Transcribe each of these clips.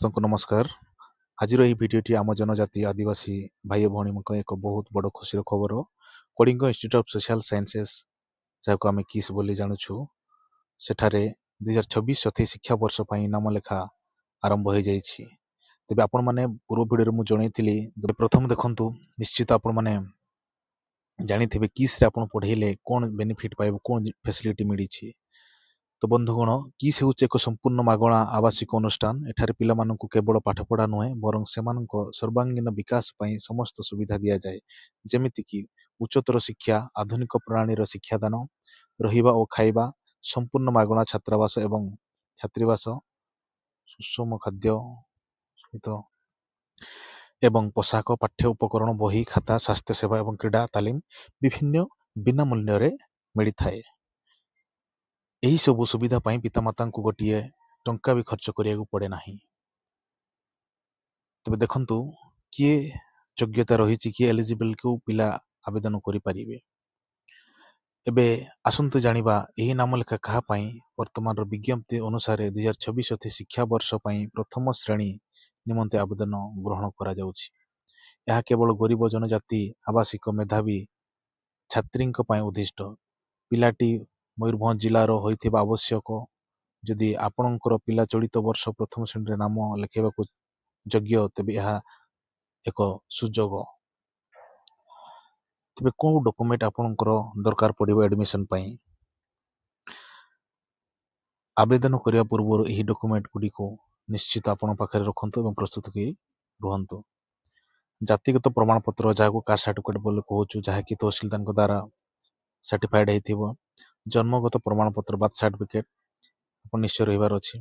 समस्त को नमस्कार। आज भिडियोटी आम जनजाति आदिवासी भाई भौणी एक बहुत बड़ खुशी खबर Kalinga institute of social sciences जहाँ आम किस बोली जानूँ सेठारे 2026-27 शिक्षा वर्ष पर नाम लेखा आरंभ हो जाइए। तेज आपण मैंने पूर्व भिडियो मुझे जनई प्रथम देखु निश्चित आपण मैंने जानी किस आप पढ़ेले कौन बेनिफिट पाइब कौन फैसिलिटी मिली। तो बंधुगण किस हूँ एक संपूर्ण मागणा आवासिक अनुष्ठान। एठारे पिलामानंकु केवल पाठपढ़ा नुहे बरं सेमानंक सर्वांगीन विकास पई समस्त सुविधा दिया जाए, जेमिति कि उच्चतर शिक्षा, आधुनिक प्रणालीर शिक्षादान, रहिबा और खाइबा संपूर्ण मागणा, छात्रावास एवं छात्रीवास, सुषम खाद्य एवं पोशाक, पाठ्य उपकरण, बही, खाता, स्वास्थ्य सेवा एवं क्रीड़ा तालीम विभिन्न बिना मूल्य मिली थाए। यही सब सुविधा पाई पितामाता को गोटे टंका भी खर्च करिया पड़े ना। तबे देखंतु किए योग्यता रही किए एलिजिबल को पिला आवेदन करि परिबे। एबे आसंतु जानिबा एही नाम लेखा कहा पाई वर्तमान विज्ञप्ति अनुसार 2026 शिक्षा वर्ष पाई प्रथम श्रेणी निमंते आवेदन ग्रहण करा जाउछि। यह केवल गरीब जनजाति आवासिक मेधावी छात्री उद्दिष्ट। पिलाटी मयूरभंज जिलार होइथिबा आवश्यक जदि आपणकर पिला चलित वर्ष प्रथम श्रेणी नाम लेखाइबाकू योग्य तेबे यह एक सुजोग। तेबे कौ डॉक्यूमेंट आपणकर दरकार पड़िबो एडमिशन पाई। आवेदन करिया पूर्व यही डॉक्यूमेंट गुडी को निश्चित आपण पाखरे रखंतु एवं प्रस्तुत की रुहंतु। जातिगत प्रमाणपत्र जहाँ कास्ट सर्टिफिकेट बोले कहूँ जहाँ कि तहसीलदार द्वारा सर्टिफाइड होइथिबो। जन्मगत प्रमाणपत्र बर्थ सर्टिफिकेट अपन निश्चय रहिबार अछि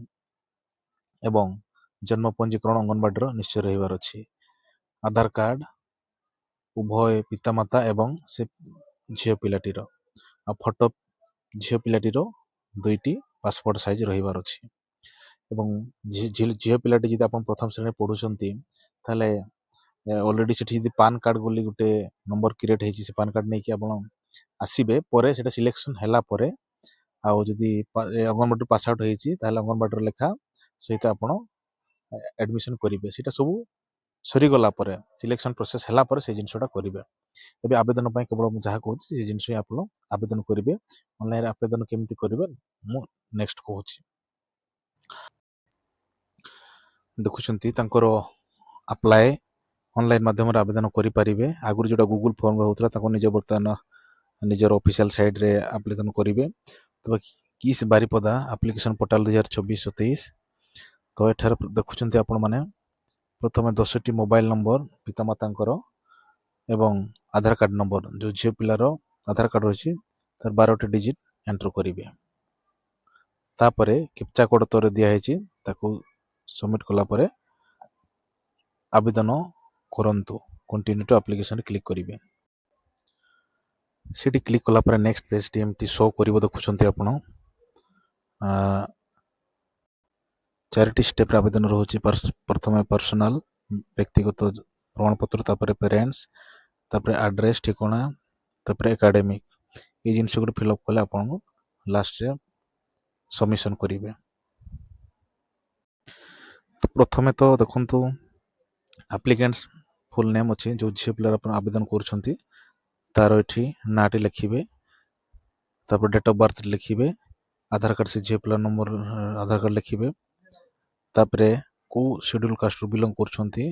एवं जन्म पंजीकरण अंगनवाड़ी निश्चय रहिबार अछि। आधार कार्ड उभय पितामाता एवं से झील पिलाटीर आ फोटो झील पिलाटीर 2टी पासपोर्ट साइज रहिबार अछि। एवं झील पिलाटी जदि आपण प्रथम श्रेणी पढ़ुछंती ताले ऑलरेडी सेठी जदि पान कार्ड बोली गोटे नंबर क्रिएट हेछि से पान कार्ड नै कि आपण आसीबे परे सेटा सिलेक्शन हैला परे आउ जदि अंगनवाड़ी पास आउट हेछि ताले अंगनवाड़ी लेखा सहित आपण एडमिशन करिवे। सेटा सब सरी गला परे सिलेक्शन प्रोसेस हैला परे से जिनसटा करिवे। तबे आवेदन पई केवल जहाँ कहूँ से जिनस आपण आवेदन करिवे। ऑनलाइन आवेदन केमती करिवे मु नेक्स्ट कहूँ। देखुछंती तांकर अप्लाई ऑनलाइन माध्यम आवेदन करि परिबे। आगुर जोटा गूगल फॉर्म होतला ताको निज बर्तमान निजर ऑफिशियल साइट रे आवेदन करिवे। तबे किस बारिपदा एप्लिकेशन पोर्टल 2026-27 तो एठार देखुछंती आपण माने प्रथम 10टी मोबाइल नंबर पितामातांकर एवं आधार कार्ड नंबर जो झील पिलार आधार कार्ड रही तार 12टी डिजिट एंटर करिवे। तापरे कैप्चा कोड तोरे दिया हेछि ताको सबमिट कला परे आवेदन करंतु कंटिन्यू टू एप्लिकेशन क्लिक करिवे। सीटी क्लिक कला परे नेक्स्ट पेज टीएमटी शो करिवो। देखुछंती आपण 4टी स्टेप आवेदन रहुछि। प्रथम पर्सनल व्यक्तिगत प्रमाणपत्र, तापरे पेरेंट्स, तापरे एड्रेस ठिकाना, तापरे एकेडमिक ये जिनस गुड फिलअप कले आपण लास्ट रे सबमिशन करिवे। तो प्रथमे तो देखंतु एप्लिकेंट्स फुल नेम अछि जो झियो पिलार आपण आवेदन करूछंती तार एठी नाटी लिखिबे, तापर डेट ऑफ बर्थ लिखिबे, आधार कार्ड से झियो पिलार नंबर आधार कार्ड लिखिबे, तापरे को शेड्यूल कास्ट बिलोंग करूछंती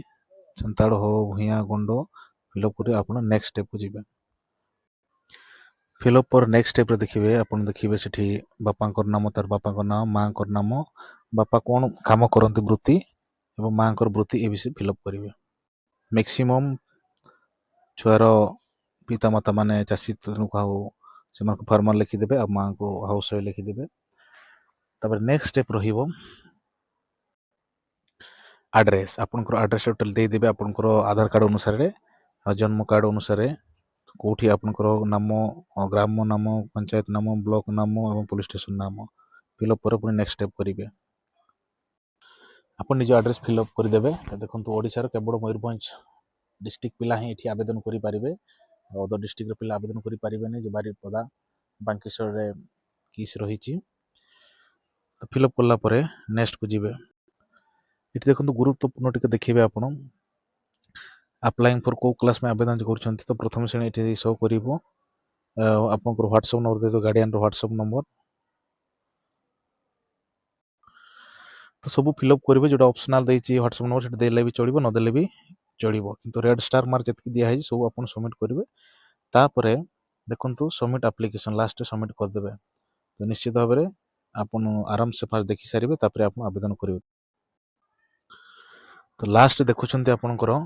संताड़ हो भुइया गंडो फिलअप करी आपण नेक्स्ट स्टेप को जिबे। फिलअप पर नेक्स्ट स्टेप रे देखिबे आपण देखिबे सेठी बापांकर नाम, तार बापांकर नाम, मांकर नाम, बापा कोन काम करंती वृत्ति एवं मांकर वृत्ति ए विषय फिलअप करिवे। मैक्सिमम छुआर पितामाता माने चाषी हो से फार्मर लिखिदेवे आ माँ को हाउस वाइफ लिखिदेवे। तापर नेक्स्ट स्टेप रहिबो एड्रेस। आपनकर एड्रेस टोटल दे देबे आपनकर आधार कार्ड अनुसार जन्म कार्ड अनुसार कोठी आपनकर नाम, ग्राम नाम, पंचायत नाम, ब्लॉक नाम एवं पुलिस स्टेशन नाम फिलअप पर पुणी नेक्स्ट स्टेप करिवे। आपन निज एड्रेस फिलअप कर देबे। देखंतु ओडिसा केवल मयूरभंज डिस्ट्रिक्ट पिला ही एठी आवेदन करि परिबे। अदर डिस्ट्रिक्ट रे पिला आवेदन करि परिबे नै जे बारिपदा बांकेश्वर रे किस रहिछि। तो फिलअप करला परे नेक्स्ट को जिबे। ଏଠି ଦେଖନ୍ତୁ ଗୁରୁତ୍ୱପୂର୍ଣ୍ଣ ଟିକେ ଦେଖିବେ ଆପଣ ଆପ୍ଲାଇଂ ଫର୍ କେଉଁ କ୍ଲାସ୍ ପାଇଁ ଆବେଦନ କରୁଛନ୍ତି ତ ପ୍ରଥମ ଶ୍ରେଣୀ ଏଠି ଶୋ କରିବ ଆପଣଙ୍କର ହ୍ୱାଟ୍ସଆପ୍ ନମ୍ବର ଦେଇଦେବ ଗାର୍ଡ଼ିଆନର ହ୍ୱାଟ୍ସଆପ୍ ନମ୍ବର ତ ସବୁ ଫିଲ୍ଅପ୍ କରିବେ ଯେଉଁଟା ଅପସନାଲ୍ ଦେଇଛି ହ୍ୱାଟ୍ସଆପ୍ ନମ୍ବର ସେଠି ଦେଲେ ବି ଚଳିବ ନଦେଲେ ବି ଚଳିବ କିନ୍ତୁ ରେଡ୍ ଷ୍ଟାର ମାର୍କ ଯେତିକି ଦିଆହେଇଛି ସବୁ ଆପଣ ସବମିଟ୍ କରିବେ ତାପରେ ଦେଖନ୍ତୁ ସବମିଟ୍ ଆପ୍ଲିକେସନ୍ ଲାଷ୍ଟରେ ସବମିଟ୍ କରିଦେବେ ତ ନିଶ୍ଚିତ ଭାବରେ ଆପଣ ଆରାମସେ ଫାଷ୍ଟ ଦେଖିସାରିବେ ତାପରେ ଆପଣ ଆବେଦନ କରିବେ ତ ଲାଷ୍ଟ ଦେଖୁଛନ୍ତି ଆପଣଙ୍କର